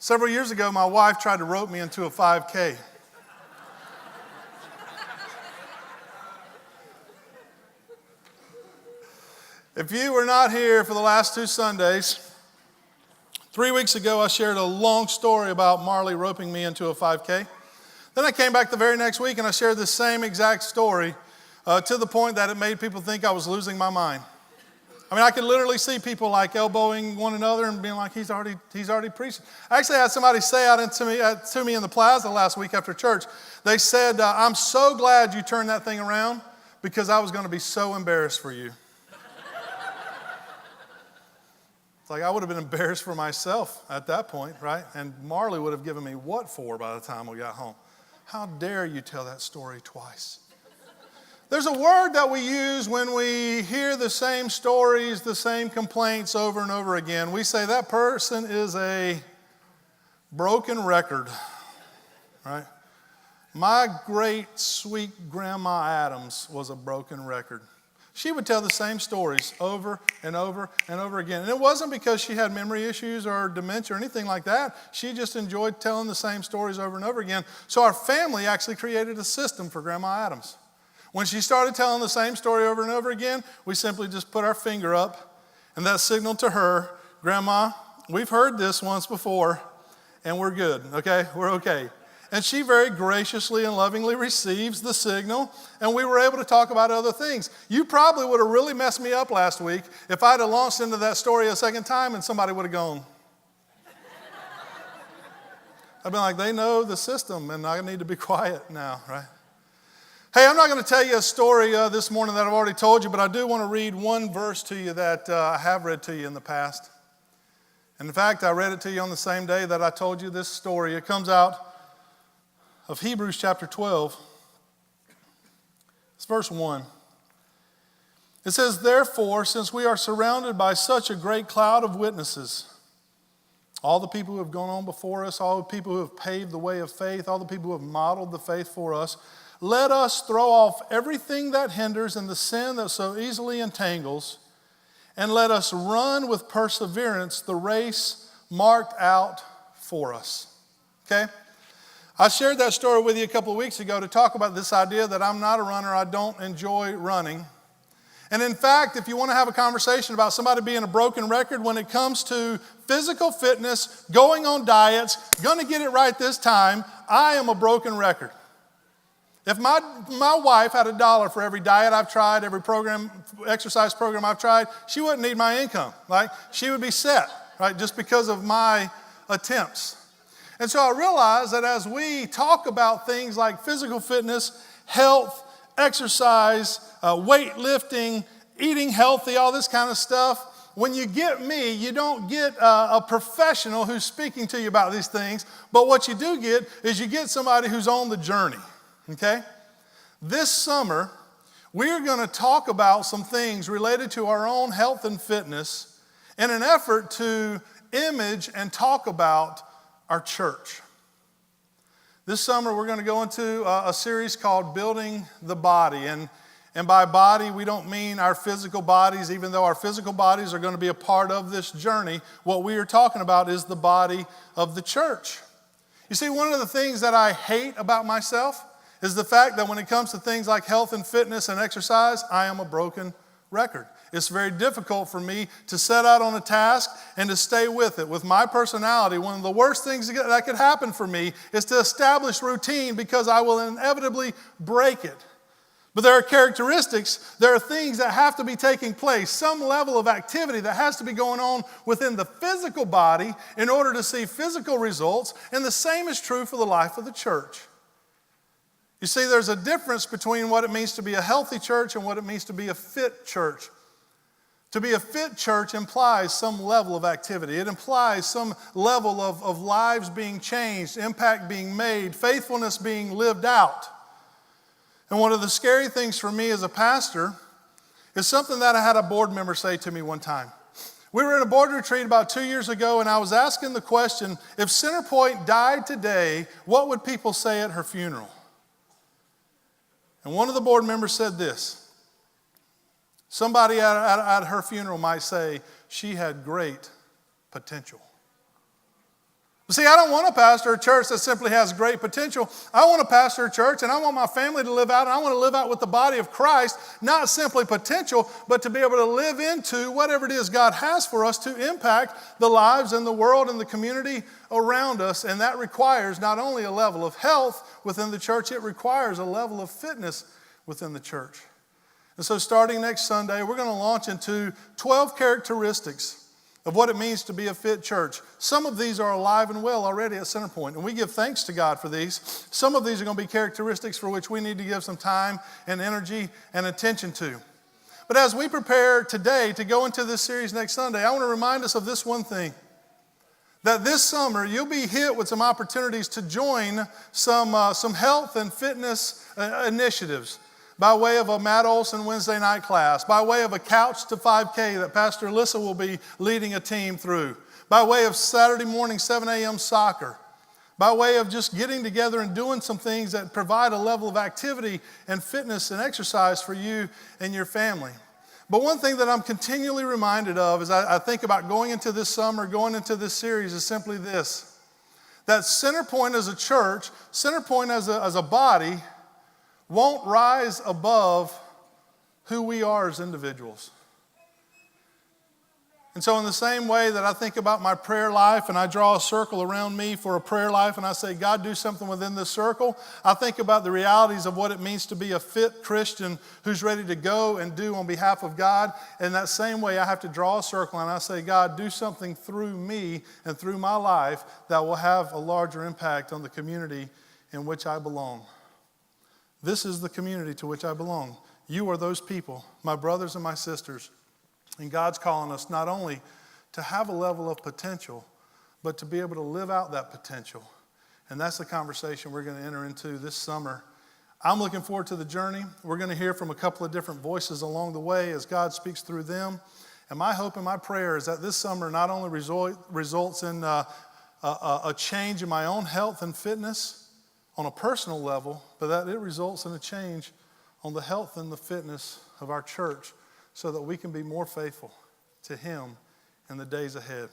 Several years ago, my wife tried to rope me into a 5K. If you were not here for the last 2 Sundays, 3 weeks ago I shared a long story about Marley roping me into a 5K. Then I came back the very next week and I shared the same exact story to the point that it made people think I was losing my mind. I mean, I could literally see people like elbowing one another and being like, he's already preaching. I actually had somebody say out to me in the plaza last week after church. They said, I'm so glad you turned that thing around because I was going to be so embarrassed for you. It's like I would have been embarrassed for myself at that point, right? And Marley would have given me what for by the time we got home. How dare you tell that story twice? There's a word that we use when we hear the same stories, the same complaints over and over again. We say that person is a broken record, right? My great sweet grandma Adams was a broken record. She would tell the same stories over and over and over again. And it wasn't because she had memory issues or dementia or anything like that. She just enjoyed telling the same stories over and over again. So our family actually created a system for Grandma Adams. When she started telling the same story over and over again, we simply just put our finger up, and that signaled to her, Grandma, we've heard this once before, and we're good, okay? We're okay. And she very graciously and lovingly receives the signal, and we were able to talk about other things. You probably would have really messed me up last week if I'd have launched into that story a second time and somebody would have gone. I'd been like, they know the system, and I need to be quiet now, right? Hey, I'm not going to tell you a story this morning that I've already told you, but I do want to read one verse to you that I have read to you in the past. And in fact, I read it to you on the same day that I told you this story. It comes out of Hebrews chapter 12. It's verse 1. It says, therefore, since we are surrounded by such a great cloud of witnesses, all the people who have gone on before us, all the people who have paved the way of faith, all the people who have modeled the faith for us, let us throw off everything that hinders and the sin that so easily entangles, and let us run with perseverance the race marked out for us. Okay? I shared that story with you a couple of weeks ago to talk about this idea that I'm not a runner, I don't enjoy running. And in fact, if you want to have a conversation about somebody being a broken record when it comes to physical fitness, going on diets, going to get it right this time, I am a broken record. If my wife had $1 for every diet I've tried, every exercise program I've tried, she wouldn't need my income, right? She would be set, right, just because of my attempts. And so I realized that as we talk about things like physical fitness, health, exercise, weightlifting, eating healthy, all this kind of stuff, when you get me, you don't get a professional who's speaking to you about these things, but what you do get is you get somebody who's on the journey. Okay? This summer, we're going to talk about some things related to our own health and fitness in an effort to image and talk about our church. This summer, we're going to go into a series called Building the Body. And by body, we don't mean our physical bodies, even though our physical bodies are going to be a part of this journey. What we are talking about is the body of the church. You see, one of the things that I hate about myself is the fact that when it comes to things like health and fitness and exercise, I am a broken record. It's very difficult for me to set out on a task and to stay with it. With my personality, one of the worst things that could happen for me is to establish routine because I will inevitably break it. But there are characteristics, there are things that have to be taking place, some level of activity that has to be going on within the physical body in order to see physical results, and the same is true for the life of the church. You see, there's a difference between what it means to be a healthy church and what it means to be a fit church. To be a fit church implies some level of activity. It implies some level of lives being changed, impact being made, faithfulness being lived out. And one of the scary things for me as a pastor is something that I had a board member say to me one time. We were in a board retreat about 2 years ago, and I was asking the question, if Centerpoint died today, what would people say at her funeral? And one of the board members said this. Somebody at her funeral might say, she had great potential. See, I don't want to pastor a church that simply has great potential. I want to pastor a church, and I want my family to live out, and I want to live out with the body of Christ, not simply potential, but to be able to live into whatever it is God has for us to impact the lives and the world and the community around us. And that requires not only a level of health within the church, it requires a level of fitness within the church. And so starting next Sunday, we're going to launch into 12 characteristics of what it means to be a fit church. Some of these are alive and well already at Centerpoint, and we give thanks to God for these. Some of these are going to be characteristics for which we need to give some time and energy and attention to. But as we prepare today to go into this series next Sunday, I want to remind us of this one thing, that this summer you'll be hit with some opportunities to join some health and fitness initiatives, by way of a Matt Olson Wednesday night class, by way of a Couch to 5K that Pastor Alyssa will be leading a team through, by way of Saturday morning 7 a.m. soccer, by way of just getting together and doing some things that provide a level of activity and fitness and exercise for you and your family. But one thing that I'm continually reminded of as I think about going into this summer, going into this series, is simply this, that Centerpoint as a church, Centerpoint as a body, won't rise above who we are as individuals. And so in the same way that I think about my prayer life and I draw a circle around me for a prayer life and I say, God, do something within this circle, I think about the realities of what it means to be a fit Christian who's ready to go and do on behalf of God. In that same way, I have to draw a circle and I say, God, do something through me and through my life that will have a larger impact on the community in which I belong. This is the community to which I belong. You are those people, my brothers and my sisters. And God's calling us not only to have a level of potential, but to be able to live out that potential. And that's the conversation we're going to enter into this summer. I'm looking forward to the journey. We're going to hear from a couple of different voices along the way as God speaks through them. And my hope and my prayer is that this summer not only results in a change in my own health and fitness, on a personal level, but that it results in a change on the health and the fitness of our church so that we can be more faithful to Him in the days ahead.